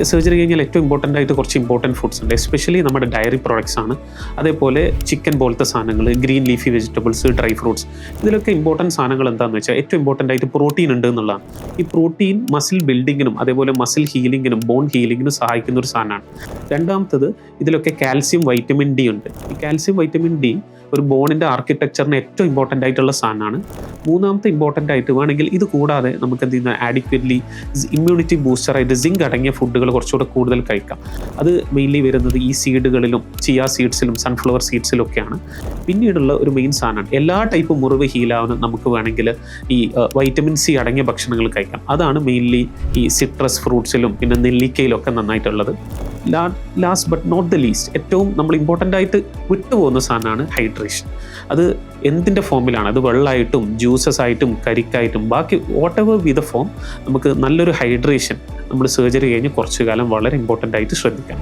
Surgery കഴിഞ്ഞാൽ ഏറ്റവും important ആയിട്ട് കുറച്ച് ഇമ്പോർട്ടൻറ്റ് ഫുഡ്സ് ഉണ്ട്, എസ്പെഷ്യലി നമ്മുടെ ഡയറി പ്രോഡക്ട്സ് ആണ്. അതേപോലെ ചിക്കൻ പോലത്തെ സാധനങ്ങൾ, green leafy vegetables, dry fruits, ഇതിലൊക്കെ ഇമ്പോർട്ടൻറ്റ് സാധനങ്ങൾ എന്താണെന്ന് വെച്ചാൽ ഏറ്റവും ഇമ്പോർട്ടൻ്റ് ആയിട്ട് പ്രോട്ടീൻ ഉണ്ട് എന്നുള്ളതാണ്. ഈ പ്രോട്ടീൻ മസിൽ ബിൽഡിങ്ങിനും അതേപോലെ മസിൽ ഹീലിങ്ങിനും ബോൺ ഹീലിങ്ങിനും സഹായിക്കുന്ന ഒരു സാധനമാണ്. രണ്ടാമത്തത്, ഇതിലൊക്കെ കാൽസ്യം, വൈറ്റമിൻ ഡി ഉണ്ട്. ഈ കാൽസ്യം, വൈറ്റമിൻ ഡി ഒരു ബോണിൻ്റെ ആർക്കിടെക്ചറിന് ഏറ്റവും ഇമ്പോർട്ടൻ്റ് ആയിട്ടുള്ള സാധനമാണ്. മൂന്നാമത്തെ ഇമ്പോർട്ടൻ്റ് ആയിട്ട് വേണമെങ്കിൽ ഇത് കൂടാതെ നമുക്ക് എന്ത് ചെയ്യുന്ന ആഡിക്വറ്റ്ലി ഇമ്മ്യൂണിറ്റി ബൂസ്റ്ററായിട്ട് സിങ്ക് അടങ്ങിയ ഫുഡുകൾ കുറച്ചുകൂടെ കൂടുതൽ കഴിക്കാം. അത് മെയിൻലി വരുന്നത് ഈ സീഡുകളിലും ചിയ സീഡ്സിലും സൺഫ്ലവർ സീഡ്സിലും ഒക്കെയാണ്. പിന്നീടുള്ള ഒരു മെയിൻ സാധനമാണ്, എല്ലാ ടൈപ്പ് മുറിവ് ഹീലാവുന്ന നമുക്ക് വേണമെങ്കിൽ ഈ വൈറ്റമിൻ സി അടങ്ങിയ ഭക്ഷണങ്ങൾ കഴിക്കാം. അതാണ് മെയിൻലി ഈ സിട്രസ് ഫ്രൂട്ട്സിലും പിന്നെ നെല്ലിക്കയിലൊക്കെ നന്നായിട്ടുള്ളത്. Last but not the least, ഏറ്റവും നമ്മൾ ഇമ്പോർട്ടൻ്റ് ആയിട്ട് വിട്ടുപോകുന്ന സാധനമാണ് ഹൈഡ്രേഷൻ. അത് എന്തിൻ്റെ ഫോമിലാണ്, അത് വെള്ളമായിട്ടും ജ്യൂസസ് ആയിട്ടും കരിക്കായിട്ടും ബാക്കി what ever B the form, നമുക്ക് നല്ലൊരു ഹൈഡ്രേഷൻ നമ്മൾ സർജറി കഴിഞ്ഞ് കുറച്ചു കാലം വളരെ ഇമ്പോർട്ടൻ്റ് ആയിട്ട് ശ്രദ്ധിക്കാം.